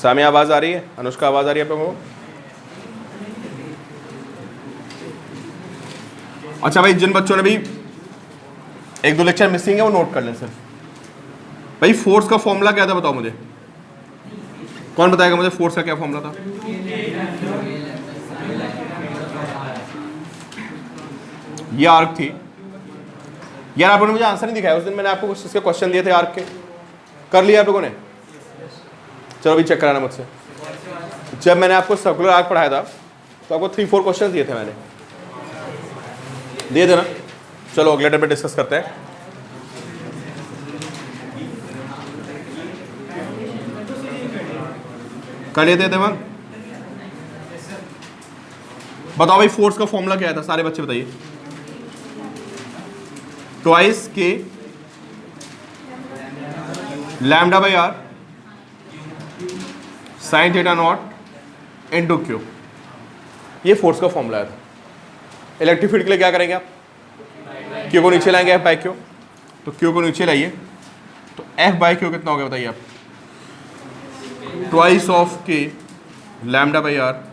सामी आवाज़ आ रही है? अनुष्का आवाज़ आ रही है आप लोगों को? अच्छा भाई, जिन बच्चों ने भी एक दो लेक्चर मिसिंग है वो नोट कर लें सर। भाई फोर्स का फॉर्मूला क्या था बताओ मुझे, कौन बताएगा मुझे फोर्स का क्या फॉर्मूला था? ये आर्क थी यार, आप लोगों ने मुझे आंसर नहीं दिखाया उस दिन, मैंने आपको कुछ इसके क्वेश्चन दिए थे आर्क के, कर लिया आप लोगों ने? चलो अभी चेक कराना मुझसे। जब मैंने आपको सर्कुलर आर्क पढ़ाया था तो आपको 3-4 क्वेश्चन दिए थे, मैंने दिए थे ना? चलो अगले डे पे डिस्कस करते हैं। कर लेते थे मन। बताओ भाई फोर्स का फॉर्मूला क्या था, सारे बच्चे बताइए। Twice k lambda by r sine theta naught into q, ये फोर्स का फॉर्मूला था। इलेक्ट्रिक फील्ड के लिए क्या करेंगे आप? क्यू को नीचे लाएंगे, एफ बाई क्यू, तो क्यू को नीचे लाइए तो एफ बाई क्यू कितना हो गया बताइए आप? Twice of k lambda by r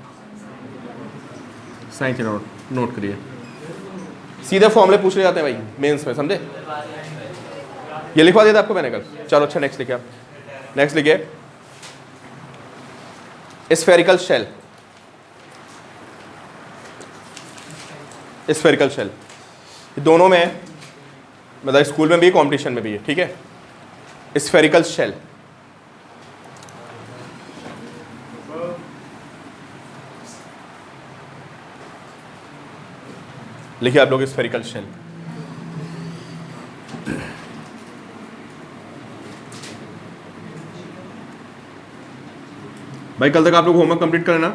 sine theta naught. Note करिए, सीधे फॉर्मूले पूछ ले जाते हैं भाई मेंस में, समझे? ये लिखवा दिया था आपको मैंने कल। चलो अच्छा नेक्स्ट लिखिए आप। नेक्स्ट लिखिए स्फेरिकल शेल। स्फेरिकल शेल दोनों में, मतलब स्कूल में भी कंपटीशन में भी है, ठीक है? स्फेरिकल शेल लिखिए आप लोग, स्फेरिकल शेल। भाई कल तक आप लोग होमवर्क कंप्लीट करना,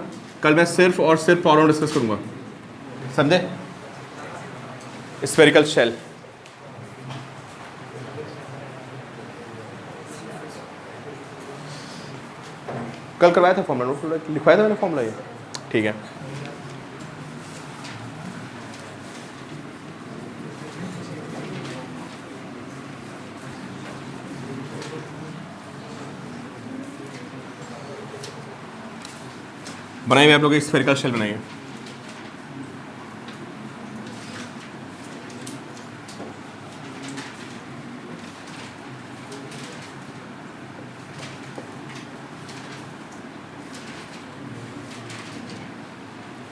कल मैं सिर्फ और सिर्फ प्रॉब्लम डिस्कस करूंगा, समझे? स्फेरिकल शेल कल करवाया था, फॉर्मूला नोट लिखवाया था मैंने फॉर्मूला, ये ठीक है। बनाइए आप लोग एक स्फेरिकल शेल बनाइए।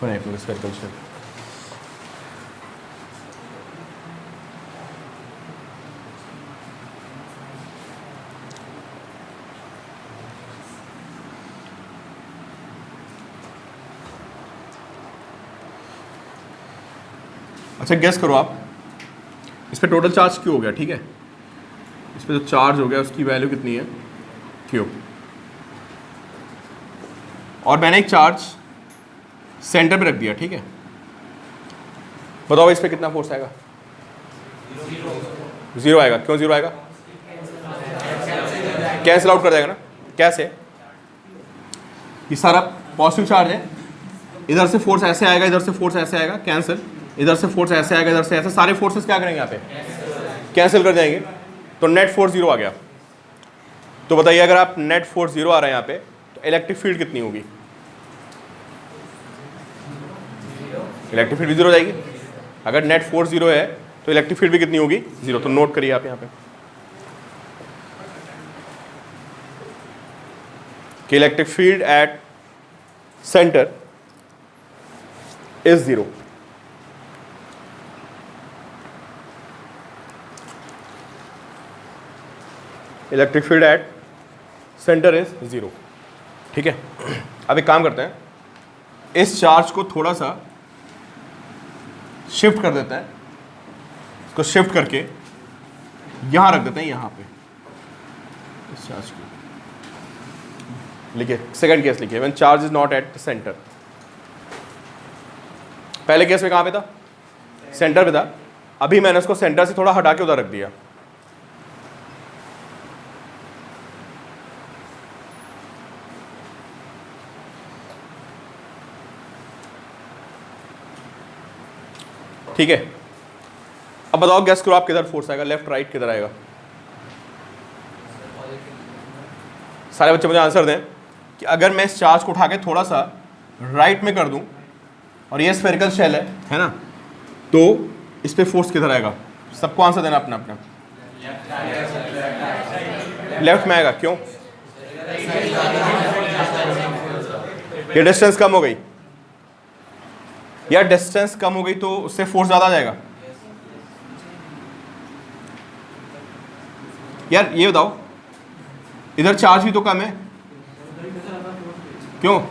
बनाइए आप लोग स्फेरिकल शेल। अच्छा गेस करो आप, इस पे टोटल चार्ज क्यू हो गया, ठीक है? इस पे जो चार्ज हो गया उसकी वैल्यू कितनी है? क्यू। और मैंने एक चार्ज सेंटर पे रख दिया, ठीक है? बताओ इस पे कितना फोर्स आएगा? 0 आएगा। क्यों 0 आएगा? कैंसिल आउट कर जाएगा ना। कैसे? ये सारा पॉजिटिव चार्ज है, इधर से फोर्स ऐसे आएगा, इधर से फोर्स ऐसे आएगा, कैंसिल। इधर से फोर्स ऐसे आएगा, इधर से ऐसे, सारे फोर्सेस क्या करेंगे यहाँ पे? कैंसिल कर जाएंगे, तो नेट फोर्स 0 आ गया। तो बताइए अगर आप नेट फोर्स 0 आ रहा है यहाँ पे, तो इलेक्ट्रिक फील्ड कितनी होगी? इलेक्ट्रिक फील्ड भी 0 हो जाएगी। अगर नेट फोर्स 0 है तो इलेक्ट्रिक फील्ड भी कितनी होगी? 0। तो नोट करिए आप यहाँ पे कि electric field at centre is 0। Electric field at centre is 0, ठीक है? अब एक काम करते हैं, इस चार्ज को थोड़ा सा शिफ्ट कर देते हैं, इसको शिफ्ट करके यहां रख देते हैं, यहां पे इस चार्ज को लिखिए। सेकंड केस लिखिए, when charge is not at the centre. पहले केस में कहां पे था? सेंटर पे था। अभी मैंने उसको सेंटर से थोड़ा हटा के उधर रख दिया, ठीक है? अब बताओ गैस करो आप किधर फोर्स आएगा, लेफ्ट राइट किधर आएगा? सारे बच्चे मुझे आंसर दें। कि अगर मैं इस चार्ज को उठा के थोड़ा सा राइट में कर दूं और ये स्फेरिकल शेल है ना, तो इस पे फोर्स किधर आएगा? सबको आंसर देना अपना अपना। लेफ्ट में आएगा। क्यों? ये डिस्टेंस कम हो गई, या डिस्टेंस कम हो गई तो उससे फोर्स ज्यादा आ जाएगा। यार ये बताओ, इधर चार्ज भी तो कम है, क्यों?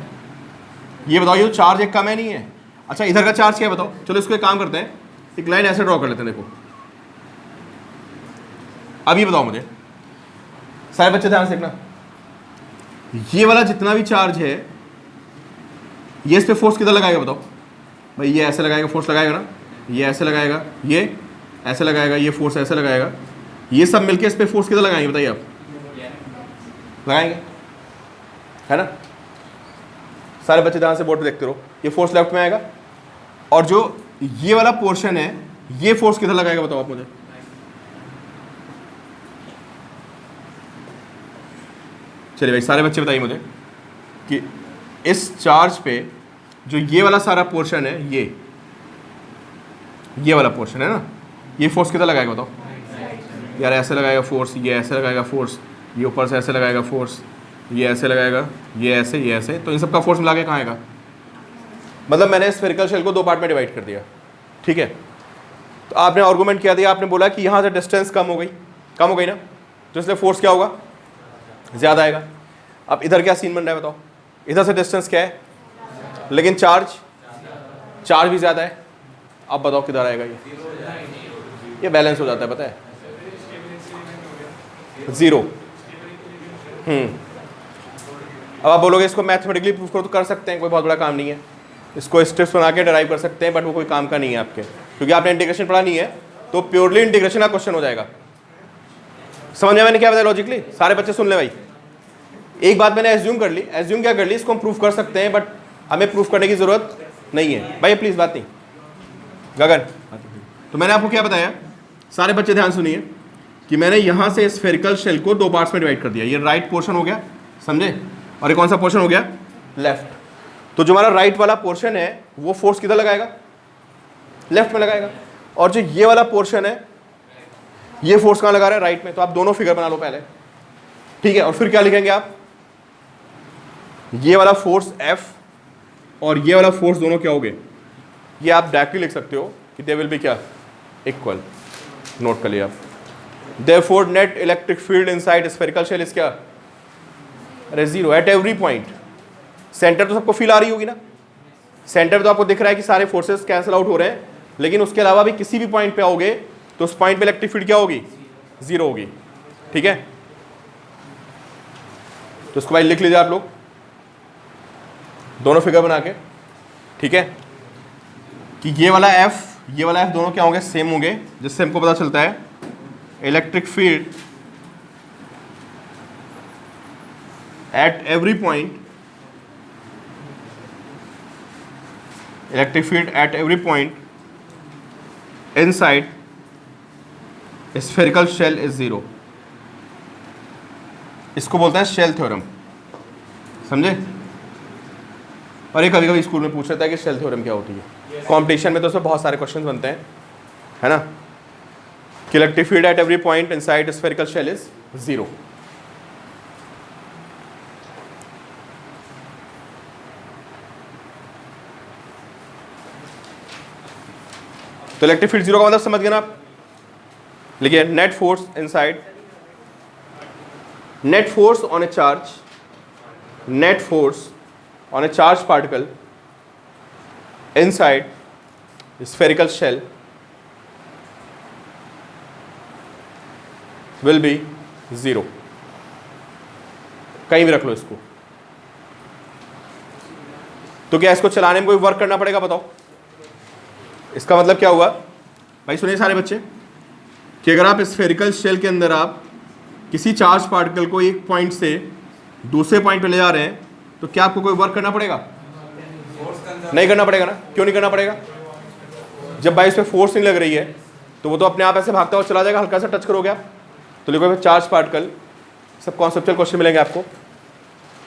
ये बताओ, ये चार्ज एक कम है नहीं है? अच्छा इधर का चार्ज क्या है बताओ? चलो इसको एक काम करते हैं, एक लाइन ऐसे ड्रॉ कर लेते हैं। देखो अब ये बताओ मुझे, सारे बच्चे ध्यान से देखना, ये वाला जितना भी चार्ज है ये इस पे फोर्स किधर लगाएगा बताओ? भाई ये ऐसे लगाएगा, फोर्स लगाएगा ना, ये ऐसे लगाएगा, ये ऐसे लगाएगा, ये फोर्स ऐसे लगाएगा, ये सब मिलके इस पे फोर्स किधर लगाएंगे बताइए आप? लगाएंगे, है ना? सारे बच्चे ध्यान से बोर्ड पे देखते रहो, ये फोर्स लेफ्ट में आएगा, और जो ये वाला पोर्शन है ये फोर्स किधर लगाएगा बताओ आप मुझे? चलिए भाई सारे बच्चे बताइए मुझे कि इस चार्ज पे जो ये वाला सारा पोर्शन है, ये वाला पोर्शन है ना, ये फोर्स किधर लगाएगा बताओ? यार ऐसे लगाएगा फोर्स, ये ऐसे लगाएगा फोर्स, ये ऊपर से ऐसे लगाएगा फोर्स, ये ऐसे लगाएगा, ये ऐसे, तो इन सब का फोर्स मिला के कहाँ आएगा? मतलब मैंने स्फेरिकल शेल को दो पार्ट में डिवाइड कर दिया, ठीक है? तो आपने आर्गुमेंट किया दिया, आपने बोला कि यहाँ से डिस्टेंस कम हो गई ना, तो इसलिए फोर्स क्या होगा? ज़्यादा आएगा। अब इधर क्या सीन बन रहा है बताओ? इधर से डिस्टेंस क्या है, लेकिन चार्ज भी ज़्यादा है। अब बताओ किधर आएगा? ये बैलेंस हो जाता है, पता है, 0। अब आप बोलोगे इसको मैथमेटिकली प्रूफ करो, तो कर सकते हैं, कोई बहुत बड़ा काम नहीं है, इसको स्टेप्स बना के डराइव कर सकते हैं, बट वो कोई काम का नहीं है आपके, क्योंकि आपने इंटीग्रेशन पढ़ा नहीं है, तो प्योरली इंटीग्रेशन का क्वेश्चन हो जाएगा। समझ में मैंने क्या बताया लॉजिकली? सारे बच्चे सुन ले भाई। एक बात मैंने एज्यूम कर ली, एज्यूम क्या कर ली, इसको हम प्रूफ कर सकते हैं, बट हमें प्रूफ करने की जरूरत नहीं है भाई, प्लीज बात नहीं। गगन, तो मैंने आपको क्या बताया, सारे बच्चे ध्यान सुनिए, कि मैंने यहां से स्फेरिकल शेल को दो पार्ट्स में डिवाइड कर दिया। ये राइट पोर्शन हो गया, समझे, और ये कौन सा पोर्शन हो गया? लेफ्ट। तो जो हमारा राइट वाला पोर्शन है वो फोर्स किधर लगाएगा? लेफ्ट में लगाएगा। और जो ये वाला पोर्शन है ये फोर्स कहाँ लगा रहा है? राइट में। तो आप दोनों फिगर बना लो पहले, ठीक है? और फिर क्या लिखेंगे आप? ये वाला फोर्स F और ये वाला फोर्स दोनों क्या हो गए? ये आप डायरेक्टली लिख सकते हो कि दे विल बी क्या? इक्वल। नोट कर लिया आप। Therefore net electric field inside spherical shell is क्या? अरे 0 at every point। सेंटर तो सबको फील आ रही होगी ना, सेंटर तो आपको दिख रहा है कि सारे फोर्सेस कैंसिल आउट हो रहे हैं, लेकिन उसके अलावा भी किसी भी पॉइंट पे आओगे तो उस पॉइंट पे इलेक्ट्रिक फील्ड क्या होगी? 0 होगी, ठीक है? तो इसको भाई लिख लीजिए आप लोग, दोनों फिगर बना के, ठीक है? कि ये वाला F दोनों क्या होंगे? सेम होंगे, जिससे हमको पता चलता है electric field at every point inside spherical shell is 0। इसको बोलते हैं शेल थ्योरम, समझे? और ये कभी कभी स्कूल में पूछ लेता है कि शेल थ्योरम क्या होती है। कंपटीशन में तो उसमें बहुत सारे क्वेश्चन बनते हैं, है ना? Electric field at every point inside spherical shell is 0। तो इलेक्ट्रिक फील्ड 0 का मतलब समझ गए ना आप? लिखिए, net force inside, net force on a charge particle inside spherical shell will be 0। कहीं भी रख लो इसको। तो क्या इसको चलाने में कोई वर्क करना पड़ेगा बताओ? इसका मतलब क्या हुआ भाई? सुनिए सारे बच्चे, कि अगर आप स्फेरिकल शेल के अंदर आप किसी चार्ज पार्टिकल को एक पॉइंट से दूसरे पॉइंट पे ले जा रहे हैं, तो क्या आपको कोई वर्क करना पड़ेगा? नहीं करना पड़ेगा ना। क्यों नहीं करना पड़ेगा? जब भाई इस पर फोर्स नहीं लग रही है तो वो तो अपने आप ऐसे भागता हुआ चला जाएगा, हल्का सा टच करोगे आप। तो लिखो चार्ज पार्टिकल, सब कॉन्सेप्चुअल क्वेश्चन मिलेंगे आपको।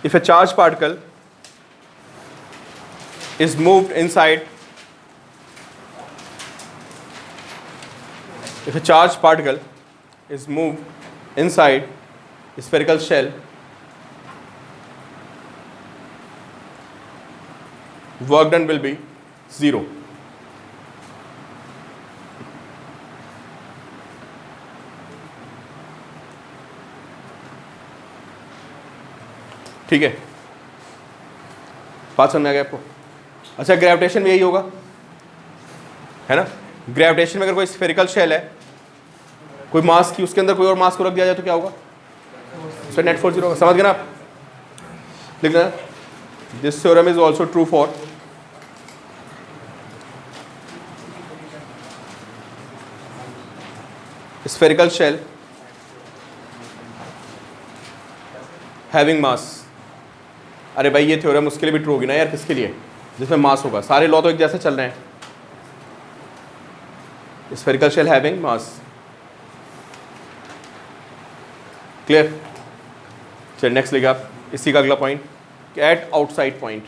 if a charged particle is moved inside, if a charged particle is moved inside a spherical shell, work done will be 0. ठीक है, बात समझ में आ गया आपको? अच्छा, ग्रेविटेशन भी यही होगा, है ना? ग्रेविटेशन में अगर कोई स्फेरिकल शेल है, कोई मास की, उसके अंदर कोई और मास को रख दिया जाए तो क्या होगा? उसका नेट फोर्स 0 होगा। समझ गए ना आप? लिखना, this theorem is also true for spherical shell having mass. अरे भाई, ये थ्योरम उसके लिए भी ट्रू होगी ना यार, किसके लिए? जिसमें मास होगा। सारे लॉ तो एक जैसे चल रहे हैं। Spherical shell having mass, clear? चलिए नेक्स्ट लिखिए आप, इसी का अगला पॉइंट, एट आउटसाइड पॉइंट।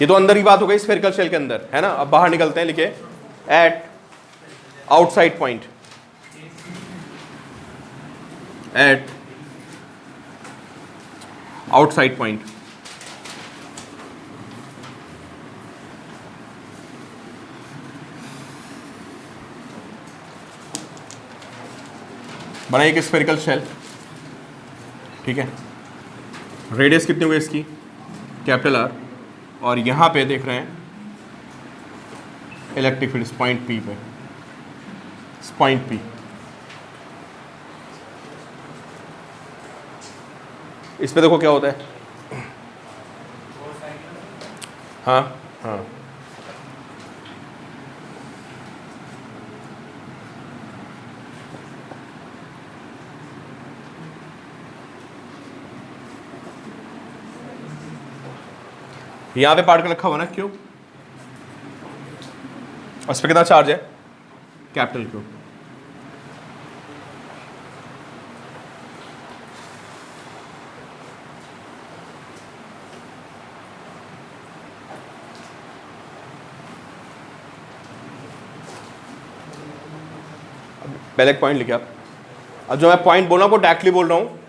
ये तो अंदर की बात हो गई स्फेरिकल शेल के अंदर, है ना? अब बाहर निकलते हैं, लिखिए at outside point. At outside point, बनाइए एक स्फेरिकल शेल, ठीक है? रेडियस कितनी हुई इसकी? Capital R. और यहां पे देख रहे हैं इलेक्ट्रिक फील्ड पॉइंट पी पे, पॉइंट पी। इस पे देखो क्या होता है। हाँ हाँ, यहां पे पार्टिकल रखा हुआ ना, क्यों? और इस पे कितना चार्ज है? Capital Q. पहले एक पॉइंट लिखे आप। अब जो मैं पॉइंट बोल रहा हूँ वो डायरेक्टली बोल रहा हूँ,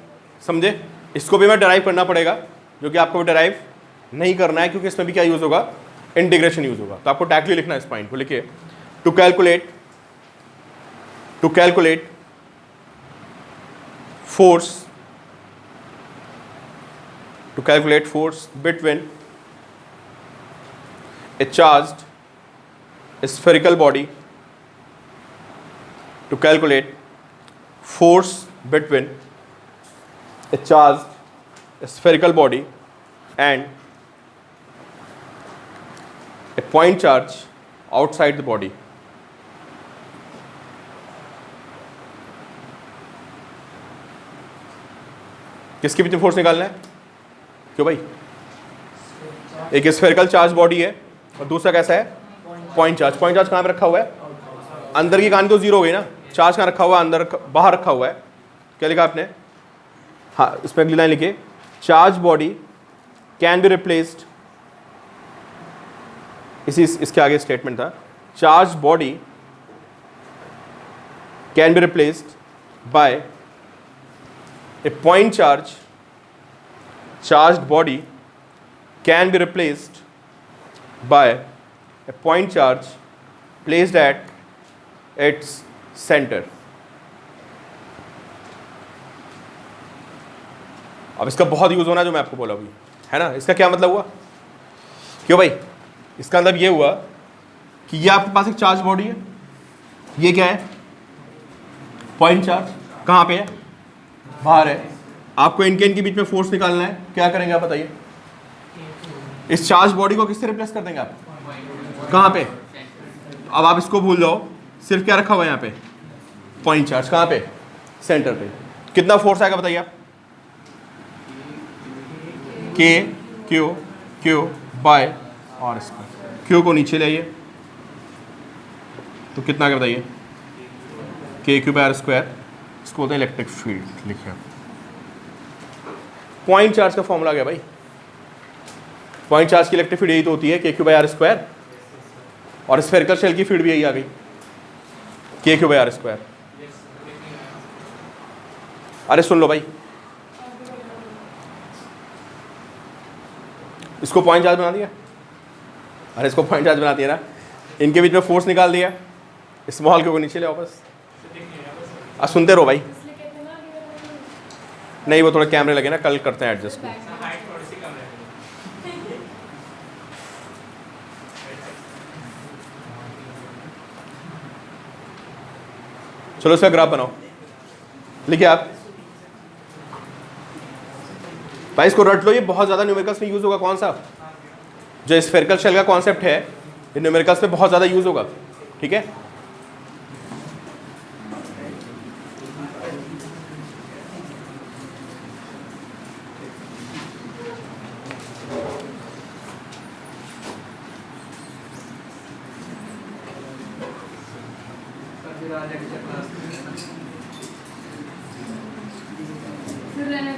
समझे? इसको भी मैं डराइव करना पड़ेगा, जो कि आपको भी डराइव नहीं करना है, क्योंकि इसमें भी क्या यूज होगा? इंटीग्रेशन यूज होगा। तो आपको डायरेक्टली लिखना है इस पॉइंट को। लिखिए, to calculate force between a charged spherical body, to calculate force between a charged spherical body and a point charge outside the body. किसके बीच में फोर्स निकालना है? क्यों भाई? एक स्फेरिकल चार्ज बॉडी है और दूसरा कैसा है? Point charge. पॉइंट चार्ज कहाँ पे रखा हुआ है? अंदर की कहानी तो जीरो हो गई ना। चार्ज कहाँ रखा हुआ है? अंदर, बाहर रखा हुआ है। क्या लिखा आपने? हाँ, इस पर अगली लाइन लिखिए, charge body can be replaced. इसके आगे स्टेटमेंट था, charge body can be replaced by a point charge. Charged body can be replaced by a point charge placed at its center. अब इसका बहुत यूज होना है जो मैं आपको बोला अभी, है ना? इसका क्या मतलब हुआ? क्यों भाई? इसका मतलब ये हुआ कि ये आपके पास एक चार्ज बॉडी है, ये क्या है? Point charge. कहाँ पे है? बाहर है। आपको इनके बीच में फोर्स निकालना है। क्या करेंगे आप बताइए? इस चार्ज बॉडी को किससे रिप्लेस कर देंगे आप? कहाँ पे? अब आप इसको भूल जाओ, सिर्फ क्या रखा हुआ है यहाँ पे? Point charge. कहाँ पे? सेंटर पे। कितना फोर्स आएगा बताइए आप? K q q by r square. Q को नीचे लाइए तो कितना आएगा बताइए? के क्यू बाय आर स्क्वायर। इसको बोलते हैं इलेक्ट्रिक फील्ड। लिखिए, पॉइंट चार्ज का फॉर्मूला क्या भाई? पॉइंट चार्ज की इलेक्ट्रिक फील्ड यही तो होती है KQ/r², और स्फेरिकल शेल की फील्ड भी यही आ गई KQ/r²। अरे सुन लो भाई, इसको पॉइंट चार्ज बना दिया, अरे इसको पॉइंट चार्ज बना दिया ना, इनके बीच में फोर्स निकाल दिया, स्मॉल के नीचे ले वापस। सुनते रहो भाई, नहीं वो थोड़े कैमरे लगे ना, कल करते हैं एडजस्ट। चलो इसका ग्राफ बनाओ, लिखिए आप भाई, इसको रट लो, ये बहुत ज़्यादा न्यूमेरिकल्स में यूज़ होगा। कौन सा? जो स्फेरिकल शेल का कॉन्सेप्ट है, ये न्यूमेरिकल्स में बहुत ज़्यादा यूज़ होगा, ठीक है। मैंने